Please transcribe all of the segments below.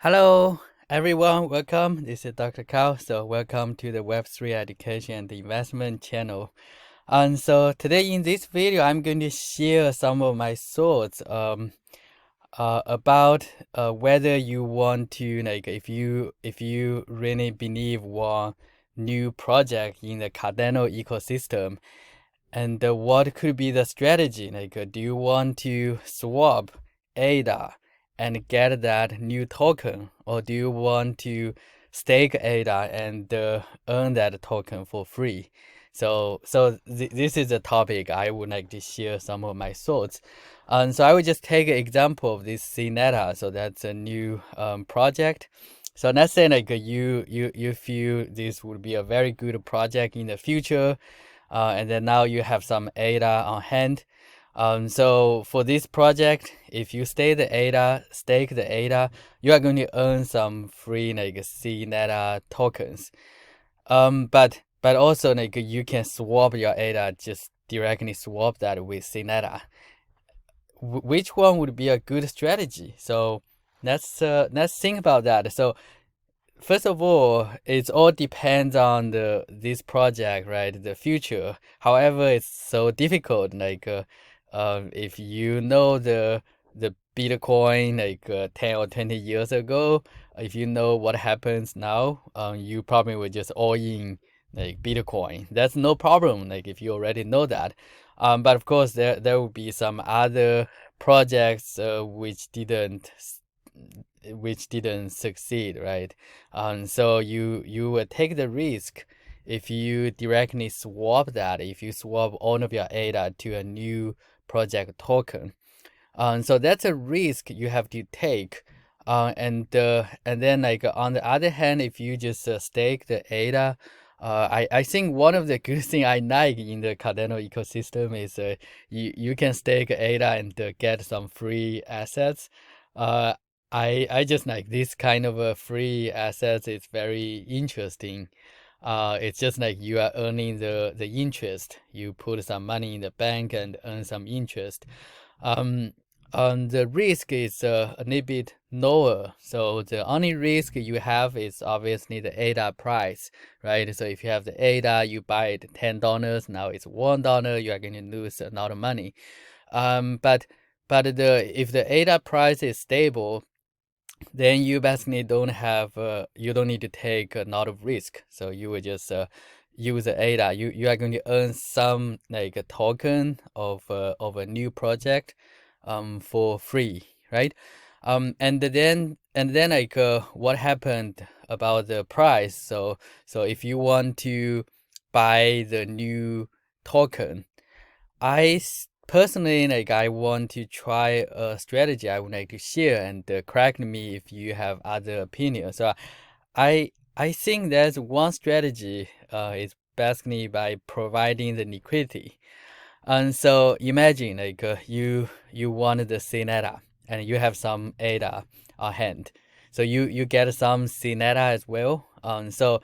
Hello, everyone. Welcome. This is Dr. Kao. So, welcome to the Web3 Education and Investment channel. And so, today in this video, I'm going to share some of my thoughts about whether you want to if you really believe one new project in the Cardano ecosystem, and what could be the strategy? Do you want to swap ADA and get that new token, or do you want to stake ADA and earn that token for free? This is a topic I would like to share some of my thoughts. And so I would just take an example of this CNETA. So that's a new project. So let's say you feel this would be a very good project in the future, and then now you have some ADA on hand. So for this project, if you stake the ADA, you are going to earn some free CNETA tokens. But also you can swap your ADA, just directly swap that with CNETA. Which one would be a good strategy? So let's think about that. So first of all, it all depends on this project, right? The future. However, it's so difficult. If you know the Bitcoin 10 or 20 years ago, if you know what happens now, you probably would just all in Bitcoin. That's no problem. If you already know that. But of course, there will be some other projects which didn't succeed, right? So you will take the risk if you directly swap that, if you swap all of your ADA to a new project token. So that's a risk you have to take. And then on the other hand, if you just stake the ADA, I think one of the good thing I like in the Cardano ecosystem is you can stake ADA and get some free assets. Uh, I just like this kind of a free assets. It's very interesting. It's just like you are earning the interest. You put some money in the bank and earn some interest. Um, the risk is a little bit lower. So the only risk you have is obviously the ADA price, right? So if you have the ADA, you buy it $10, now it's $1, you are going to lose a lot of money. But if the ADA price is stable, then you basically you don't need to take a lot of risk. So you will just use the ADA. You are going to earn some a token of a new project for free, right? And then what happened about the price? So if you want to buy the new token, personally, I want to try a strategy I would like to share, and correct me if you have other opinions. So I think there's one strategy is basically by providing the liquidity. And so imagine you wanted the CNETA and you have some ADA on hand. So you get some CNETA as well. So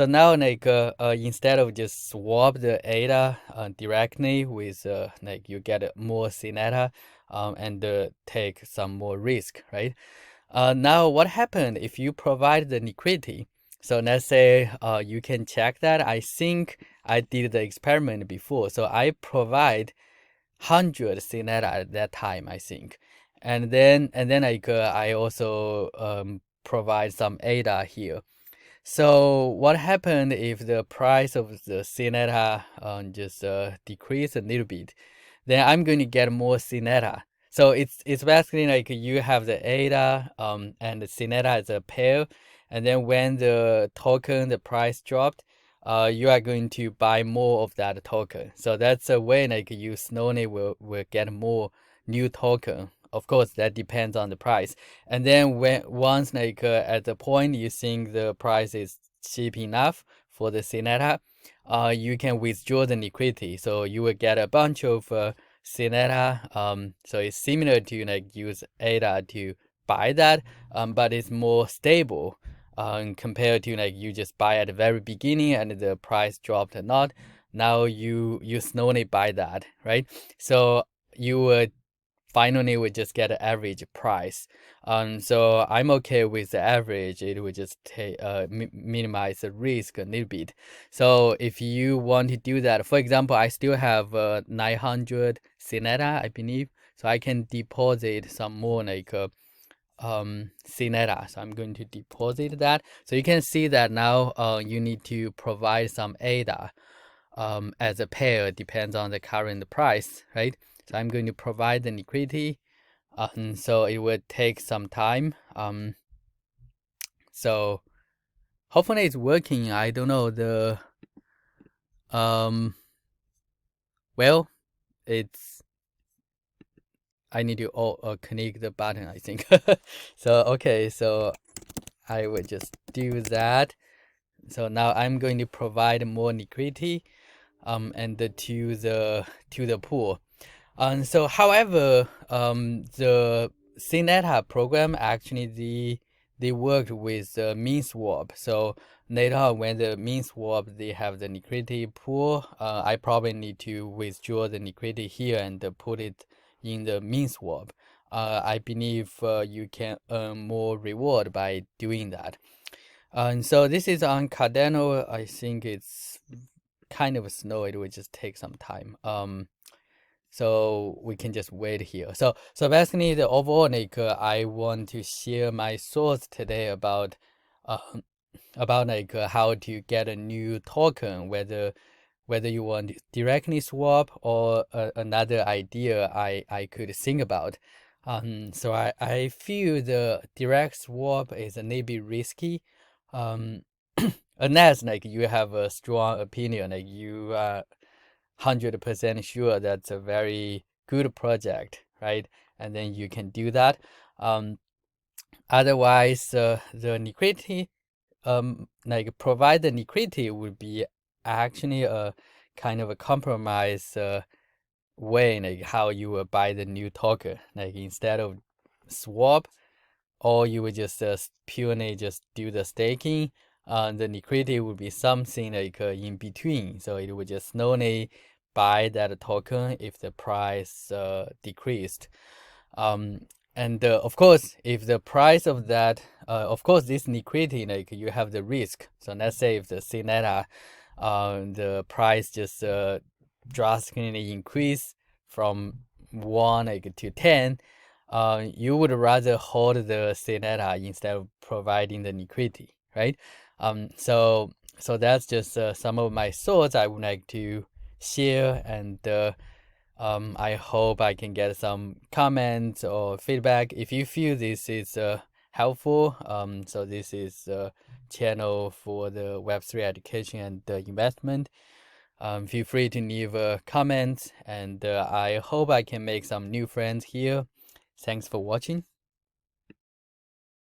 now instead of just swap the ADA directly with you get more CNETA and take some more risk, right? Now what happened if you provide the liquidity? So let's say you can check that. I think I did the experiment before. So I provide 100 CNETA at that time, I think. And then I also provide some ADA here. So what happened if the price of the CNETA just decrease a little bit? Then I'm going to get more CNETA. So it's basically like you have the ADA and the CNETA as a pair, and then when the price dropped, you are going to buy more of that token. So that's a way you slowly will get more new token. Of course, that depends on the price. And then once at the point you think the price is cheap enough for the CNETA, you can withdraw the liquidity. So you will get a bunch of CNETA. So it's similar to use ADA to buy that, but it's more stable compared to you just buy at the very beginning and the price dropped or not. Now you slowly buy that, right? So you would finally we just get an average price. So I'm okay with the average. It will just take minimize the risk a little bit. So if you want to do that, for example, I still have 900 Sinetta, I believe. So I can deposit some more like Sinetta. So I'm going to deposit that. So you can see that now you need to provide some ADA as a pair, depends on the current price, right? So I'm going to provide the liquidity. So it will take some time. So hopefully it's working. I don't know the well, it's I need to click the button, I think. So okay, so I will just do that. So now I'm going to provide more liquidity and to the pool. So however, the Sinetta program actually they worked with the mean swap. So later on when the mean swap they have the liquidity pool, I probably need to withdraw the liquidity here and put it in the mean swap. I believe you can earn more reward by doing that. And so this is on Cardano. I think it's kind of slow. It will just take some time. So we can just wait here. So basically the overall like I want to share my thoughts today about like how to get a new token, whether you want to directly swap or another idea I could think about. So I feel the direct swap is a little bit risky. Unless like you have a strong opinion, like you are 100% sure that's a very good project, right? And then you can do that. Otherwise, the liquidity, like provide the liquidity would be actually a kind of a compromise way, like how you will buy the new token. Like instead of swap, or you would just purely just do the staking. The liquidity would be something like in between. So it would just slowly buy that token if the price decreased. And of course, if the price of that, of course, this liquidity, like you have the risk. So let's say if the Sinetta, the price just drastically increase from 1 like to 10, you would rather hold the Sinetta instead of providing the liquidity, right? So that's just some of my thoughts I would like to share, and I hope I can get some comments or feedback if you feel this is helpful. So this is a channel for the Web3 education and investment. Feel free to leave a comment, and I hope I can make some new friends here. Thanks for watching.